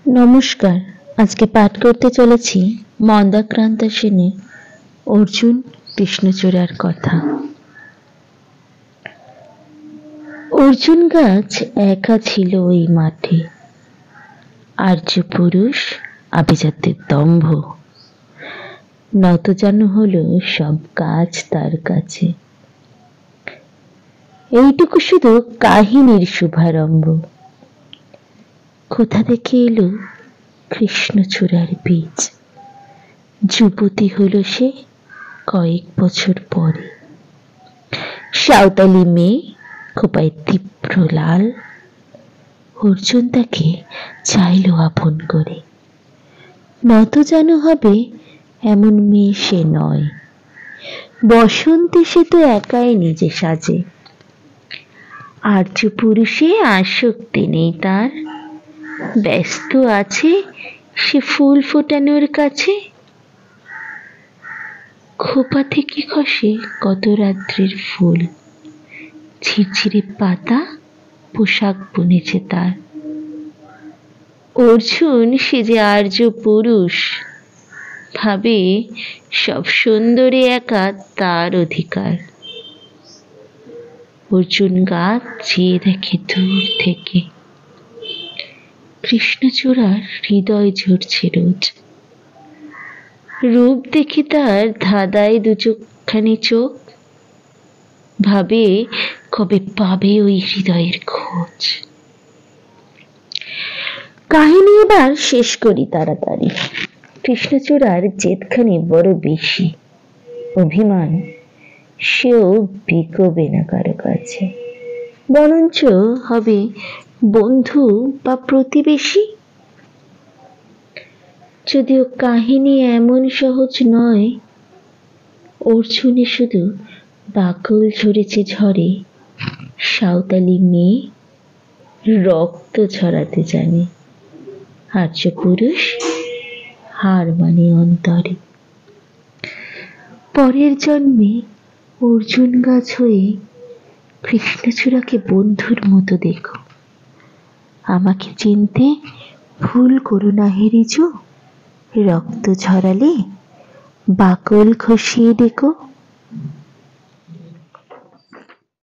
নমস্কার। আজকে পাঠ করতে চলেছি মন্দাক্রান্ত সেনের অর্জুন কৃষ্ণচূড়ার কথা। অর্জুন গাছ একা ছিল ওই মাঠে, আর্য পুরুষ আভিজাত্যের দম্ভ, নত যেন হলো সব গাছ তার কাছে। এইটুকু শুধু কাহিনীর শুভারম্ভ। কোথা থেকে এলো কৃষ্ণচূড়ার বীজ? যুবতী হলো সে কয়েক বছর পরে। সাঁওতালি মেয়ে, খোপায় তীব্র লাল। অর্জুন তাকে চাইল আপন করে। নত যেন হবে এমন মেয়ে সে নয়। বসন্তে সে তো একাই নিজে সাজে। আর্য পুরুষে আসক্তি নেই তার, ব্যস্ত আছে সে ফুল ফোটানোর কাছে। খোপা থেকে খসে কত রাত্রির ফুল, ঝিরঝিরে পাতা পোশাক বুনেছে তার। অর্জুন সে যে আর্য পুরুষ, ভাবে সব সুন্দরী একা তার অধিকার। অর্জুন গাছ চেয়ে দেখে দূর থেকে, কৃষ্ণচূড়ার হৃদয় ঝরছে রোজ। রূপ দেখে তার ধাঁধায় দু চোখখানি চোখ, ভাবে কবে পাবে ওই হৃদয়ের খোঁজ। কাহিনী এবার শেষ করি তাড়াতাড়ি। কৃষ্ণচূড়ার জেদখানি বড় বেশি, অভিমান সেও বিকোবে না কারো কাছে, বরঞ্চ হবে বন্ধু বা প্রতিবেশী। যদিও কাহিনী এমন সহজ নয়, অর্জুনে শুধু বাকল ঝরেছে ঝরে, সাঁওতালি মেয়ে রক্ত ঝরাতে জানে। আর্য পুরুষ হার মানে অন্তরে। পরের জন্মে অর্জুন গাছ হয়ে কৃষ্ণচূড়াকে বন্ধুর মতো দেখো। আমাকে চিনতে ভুল করো না হে রিজু, রক্ত ঝরালে বাকল খসিয়ে ডেকো।